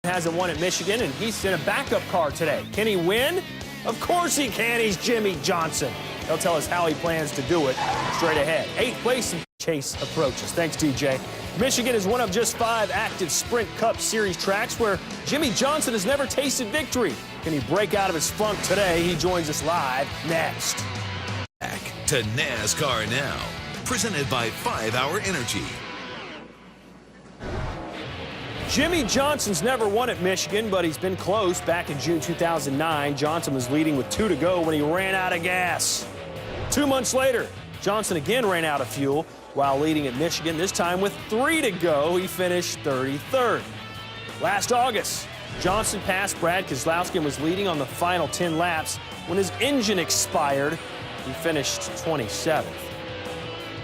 Hasn't won at Michigan, and he's in a backup car today. Can he win? Of course he can. He's Jimmie Johnson. He'll tell us how he plans to do it straight ahead. 8th place in Chase approaches. Thanks, DJ. Michigan is one of just 5 active Sprint Cup Series tracks where Jimmie Johnson has never tasted victory. Can he break out of his funk today? He joins us live next. Back to NASCAR now, presented by 5 Hour Energy. Jimmie Johnson's never won at Michigan, but he's been close. Back in June 2009, Johnson was leading with 2 to go when he ran out of gas. 2 months later, Johnson again ran out of fuel while leading at Michigan, this time with 3 to go. He finished 33rd. Last August, Johnson passed Brad Keselowski and was leading on the final 10 laps. When his engine expired, he finished 27th.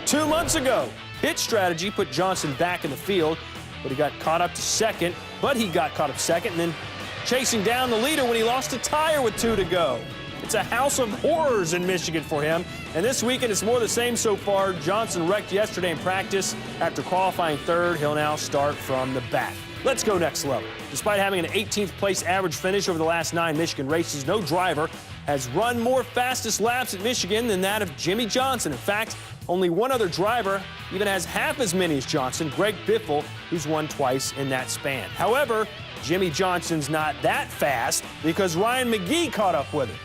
2 months ago, pit strategy put Johnson back in the field, but he got caught up to second. And then chasing down the leader when he lost a tire with 2 to go. It's a house of horrors in Michigan for him. And this weekend, it's more the same so far. Johnson wrecked yesterday in practice. After qualifying 3rd, he'll now start from the back. Let's go next level. Despite having an 18th place average finish over the last 9 Michigan races, no driver has run more fastest laps at Michigan than that of Jimmie Johnson. In fact, only one other driver even has half as many as Johnson, Greg Biffle, who's won twice in that span. However, Jimmie Johnson's not that fast because Ryan McGee caught up with him.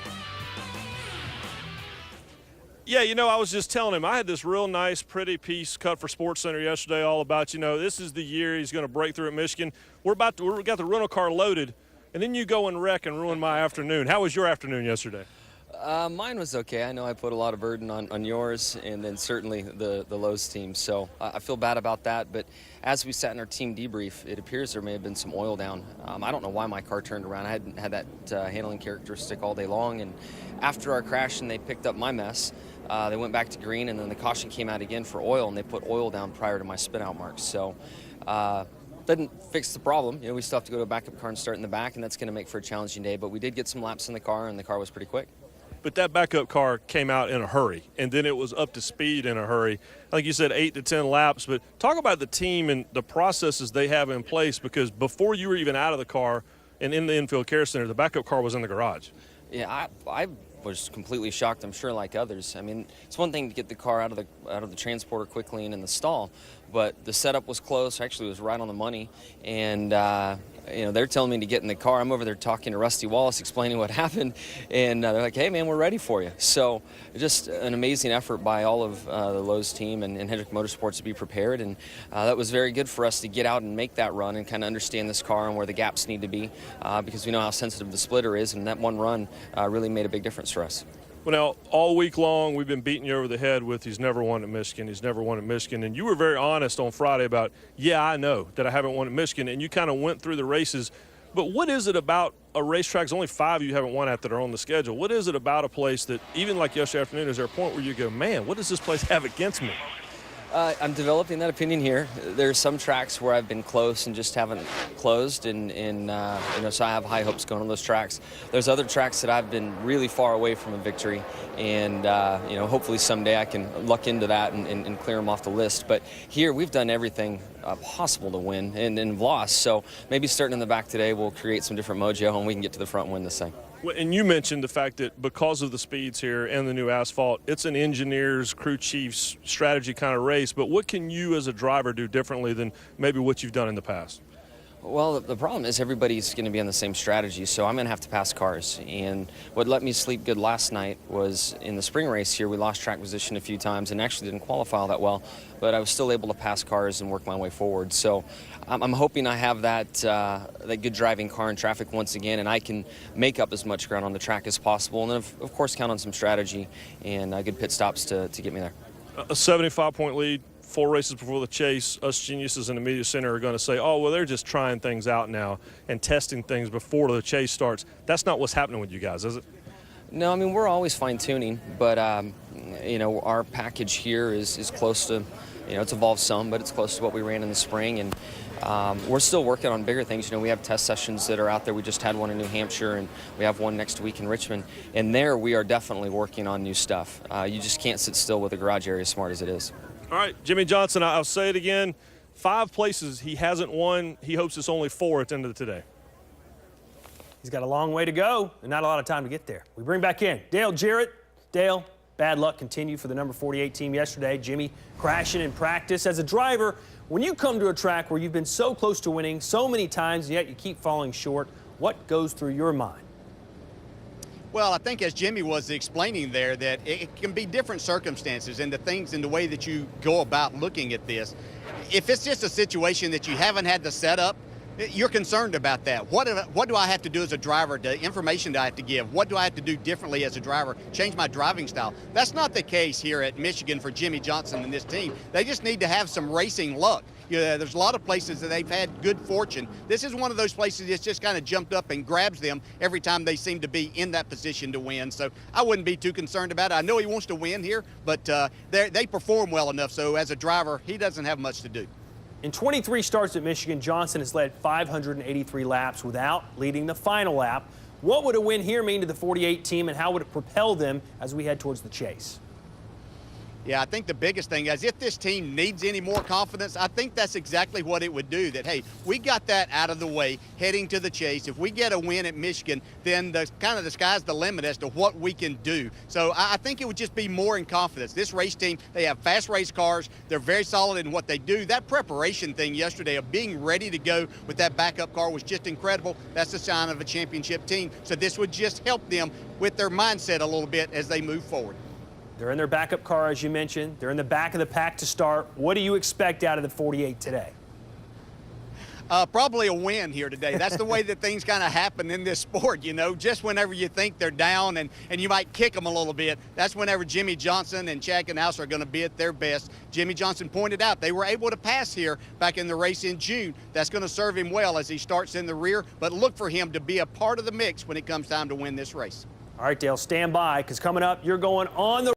Yeah, you know, I was just telling him, I had this real nice, pretty piece cut for SportsCenter yesterday all about, you know, this is the year he's going to break through at Michigan. We got the rental car loaded, and then you go and wreck and ruin my afternoon. How was your afternoon yesterday? Mine was okay. I know I put a lot of burden on yours and then certainly the Lowe's team, so I feel bad about that. But as we sat in our team debrief, it appears there may have been some oil down. I don't know why my car turned around. I hadn't had that handling characteristic all day long, and after our crash and they picked up my mess, they went back to green, and then the caution came out again for oil, and they put oil down prior to my spin-out marks. So didn't fix the problem. You know, we still have to go to a backup car and start in the back, and that's going to make for a challenging day. But we did get some laps in the car, and the car was pretty quick. But that backup car came out in a hurry, and then it was up to speed in a hurry. Like you said, 8 to 10 laps. But talk about the team and the processes they have in place, because before you were even out of the car and in the infield care center, the backup car was in the garage. Yeah, I was completely shocked, I'm sure, like others. I mean, it's one thing to get the car out of the transporter quickly and in the stall, but the setup was close. Actually, it was right on the money, and you know, they're telling me to get in the car. I'm over there talking to Rusty Wallace, explaining what happened, and they're like, "Hey, man, we're ready for you." So, just an amazing effort by all of the Lowe's team and Hendrick Motorsports to be prepared, and that was very good for us to get out and make that run and kind of understand this car and where the gaps need to be, because we know how sensitive the splitter is, and that one run really made a big difference for us. Well, now, all week long, we've been beating you over the head with he's never won at Michigan, and you were very honest on Friday about, yeah, I know that I haven't won at Michigan, and you kind of went through the races. But what is it about a racetrack? There's only 5 you haven't won at that are on the schedule. What is it about a place that, even like yesterday afternoon, is there a point where you go, man, what does this place have against me? I'm developing that opinion here. There's some tracks where I've been close and just haven't closed, and you know, so I have high hopes going on those tracks. There's other tracks that I've been really far away from a victory, and you know, hopefully someday I can luck into that and clear them off the list. But here we've done everything possible to win and lost. So maybe starting in the back today, we'll create some different mojo and we can get to the front and win this thing. And you mentioned the fact that because of the speeds here and the new asphalt, it's an engineer's, crew chief's strategy kind of race. But what can you as a driver do differently than maybe what you've done in the past? Well, the problem is everybody's going to be on the same strategy, so I'm going to have to pass cars. And what let me sleep good last night was in the spring race here, we lost track position a few times and actually didn't qualify all that well, but I was still able to pass cars and work my way forward. So I'm hoping I have that good driving car in traffic once again, and I can make up as much ground on the track as possible, and then, of course, count on some strategy and good pit stops to get me there. A 75-point lead. 4 races before the chase, us geniuses in the media center are going to say, oh, well, they're just trying things out now and testing things before the chase starts. That's not what's happening with you guys, is it? No, I mean, we're always fine-tuning, but, you know, our package here is close to, you know, it's evolved some, but it's close to what we ran in the spring, and we're still working on bigger things. You know, we have test sessions that are out there. We just had one in New Hampshire, and we have one next week in Richmond, and there we are definitely working on new stuff. You just can't sit still with the garage area as smart as it is. All right, Jimmie Johnson, I'll say it again. 5 places he hasn't won. He hopes it's only 4 at the end of today. He's got a long way to go and not a lot of time to get there. We bring back in Dale Jarrett. Dale, bad luck continued for the number 48 team yesterday. Jimmie crashing in practice. As a driver, when you come to a track where you've been so close to winning so many times, and yet you keep falling short, what goes through your mind? Well, I think as Jimmie was explaining there, that it can be different circumstances and the things and the way that you go about looking at this. If it's just a situation that you haven't had the setup, you're concerned about that. What do I have to do as a driver? The information do I have to give? What do I have to do differently as a driver? Change my driving style? That's not the case here at Michigan for Jimmie Johnson and this team. They just need to have some racing luck. You know, there's a lot of places that they've had good fortune. This is one of those places that's just kind of jumped up and grabs them every time they seem to be in that position to win. So I wouldn't be too concerned about it. I know he wants to win here, but they perform well enough. So as a driver, he doesn't have much to do. In 23 starts at Michigan, Johnson has led 583 laps without leading the final lap. What would a win here mean to the 48 team, and how would it propel them as we head towards the chase? Yeah, I think the biggest thing is if this team needs any more confidence, I think that's exactly what it would do. That, hey, we got that out of the way heading to the chase. If we get a win at Michigan, then the sky's the limit as to what we can do. So I think it would just be more in confidence. This race team, they have fast race cars. They're very solid in what they do. That preparation thing yesterday of being ready to go with that backup car was just incredible. That's a sign of a championship team. So this would just help them with their mindset a little bit as they move forward. They're in their backup car, as you mentioned. They're in the back of the pack to start. What do you expect out of the 48 today? Probably a win here today. That's the way that things kind of happen in this sport, you know. Just whenever you think they're down and you might kick them a little bit, that's whenever Jimmie Johnson and Chad Knaus are going to be at their best. Jimmie Johnson pointed out they were able to pass here back in the race in June. That's going to serve him well as he starts in the rear, but look for him to be a part of the mix when it comes time to win this race. All right, Dale, stand by, because coming up, you're going on the